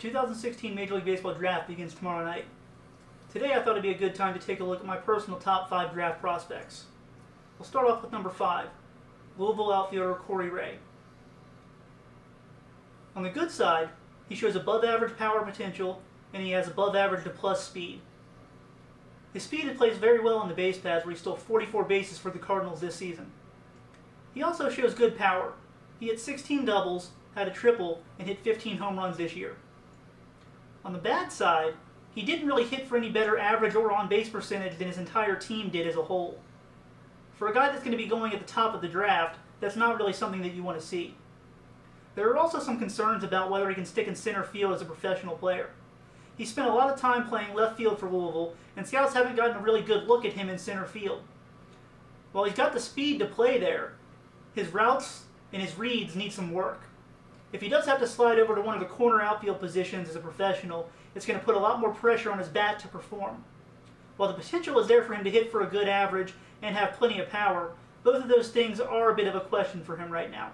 2016 Major League Baseball Draft begins tomorrow night. Today I thought it'd be a good time to take a look at my personal top 5 draft prospects. We'll start off with number 5, Louisville outfielder Corey Ray. On the good side, he shows above average power potential and he has above average to plus speed. His speed plays very well on the base paths where he stole 44 bases for the Cardinals this season. He also shows good power. He hit 16 doubles, had a triple, and hit 15 home runs this year. On the bad side, he didn't really hit for any better average or on-base percentage than his entire team did as a whole. For a guy that's going to be going at the top of the draft, that's not really something that you want to see. There are also some concerns about whether he can stick in center field as a professional player. He spent a lot of time playing left field for Louisville, and scouts haven't gotten a really good look at him in center field. While he's got the speed to play there, his routes and his reads need some work. If he does have to slide over to one of the corner outfield positions as a professional, it's going to put a lot more pressure on his bat to perform. While the potential is there for him to hit for a good average and have plenty of power, both of those things are a bit of a question for him right now.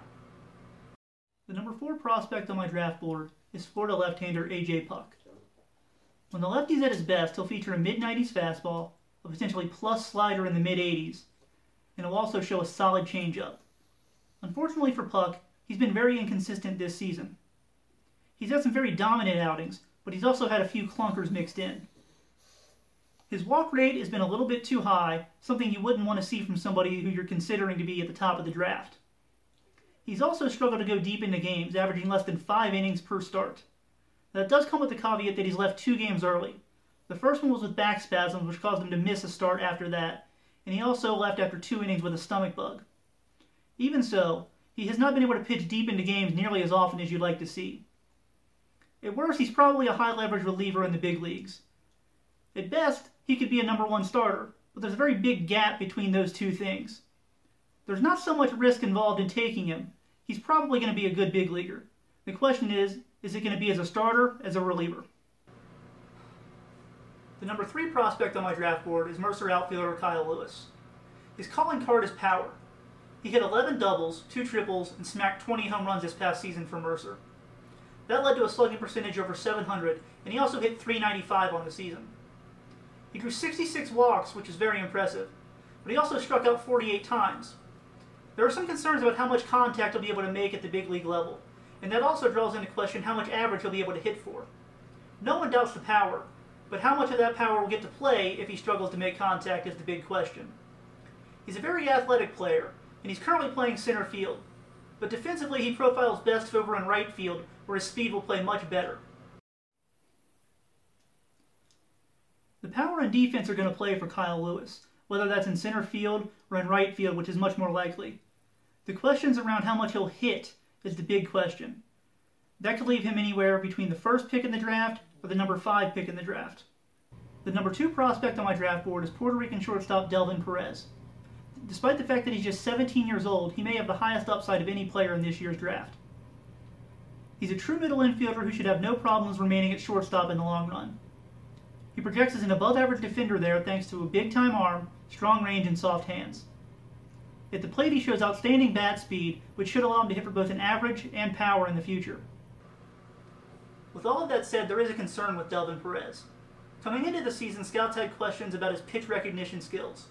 The number 4 prospect on my draft board is Florida left-hander A.J. Puck. When the lefty's at his best, he'll feature a mid-90s fastball, a potentially plus slider in the mid-80s, and he'll also show a solid changeup. Unfortunately for Puck, he's been very inconsistent this season. He's had some very dominant outings, but he's also had a few clunkers mixed in. His walk rate has been a little bit too high, something you wouldn't want to see from somebody who you're considering to be at the top of the draft. He's also struggled to go deep into games, averaging less than 5 innings per start. That does come with the caveat that he's left 2 games early. The first one was with back spasms, which caused him to miss a start after that, and he also left after 2 innings with a stomach bug. Even so, he has not been able to pitch deep into games nearly as often as you'd like to see. At worst, he's probably a high-leverage reliever in the big leagues. At best, he could be a number 1 starter, but there's a very big gap between those two things. There's not so much risk involved in taking him. He's probably going to be a good big leaguer. The question is it going to be as a starter, as a reliever? The number 3 prospect on my draft board is Mercer outfielder Kyle Lewis. His calling card is power. He hit 11 doubles, 2 triples, and smacked 20 home runs this past season for Mercer. That led to a slugging percentage over 700, and he also hit .395 on the season. He drew 66 walks, which is very impressive, but he also struck out 48 times. There are some concerns about how much contact he'll be able to make at the big league level, and that also draws into question how much average he'll be able to hit for. No one doubts the power, but how much of that power will get to play if he struggles to make contact is the big question. He's a very athletic player, and he's currently playing center field, but defensively he profiles best over in right field, where his speed will play much better. The power and defense are going to play for Kyle Lewis, whether that's in center field or in right field, which is much more likely. The questions around how much he'll hit is the big question. That could leave him anywhere between the 1st pick in the draft or the number 5 pick in the draft. The number 2 prospect on my draft board is Puerto Rican shortstop Delvin Perez. Despite the fact that he's just 17 years old, he may have the highest upside of any player in this year's draft. He's a true middle infielder who should have no problems remaining at shortstop in the long run. He projects as an above-average defender there thanks to a big-time arm, strong range, and soft hands. At the plate, he shows outstanding bat speed, which should allow him to hit for both an average and power in the future. With all of that said, there is a concern with Delvin Perez. Coming into the season, scouts had questions about his pitch recognition skills.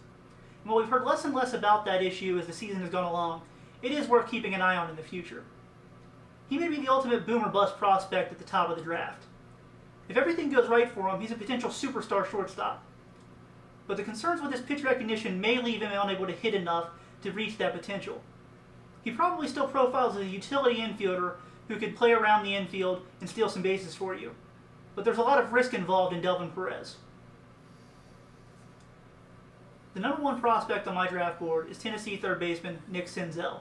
And while we've heard less and less about that issue as the season has gone along, it is worth keeping an eye on in the future. He may be the ultimate boom or bust prospect at the top of the draft. If everything goes right for him, he's a potential superstar shortstop. But the concerns with his pitch recognition may leave him unable to hit enough to reach that potential. He probably still profiles as a utility infielder who could play around the infield and steal some bases for you. But there's a lot of risk involved in Delvin Perez. The number 1 prospect on my draft board is Tennessee third baseman Nick Senzel.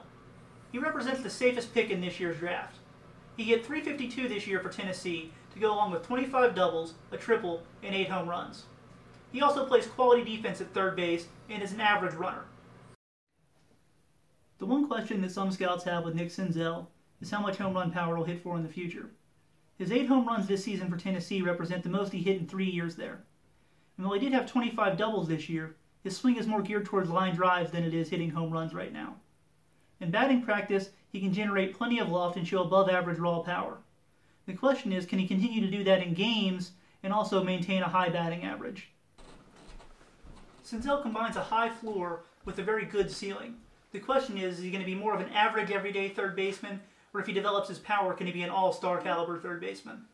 He represents the safest pick in this year's draft. He hit .352 this year for Tennessee to go along with 25 doubles, a triple, and 8 home runs. He also plays quality defense at third base and is an average runner. The one question that some scouts have with Nick Senzel is how much home run power he'll hit for in the future. His 8 home runs this season for Tennessee represent the most he hit in 3 years there. And while he did have 25 doubles this year, his swing is more geared towards line drives than it is hitting home runs right now. In batting practice, he can generate plenty of loft and show above average raw power. The question is, can he continue to do that in games and also maintain a high batting average? Senzel combines a high floor with a very good ceiling. The question is he going to be more of an average everyday third baseman, or if he develops his power, can he be an all-star caliber third baseman?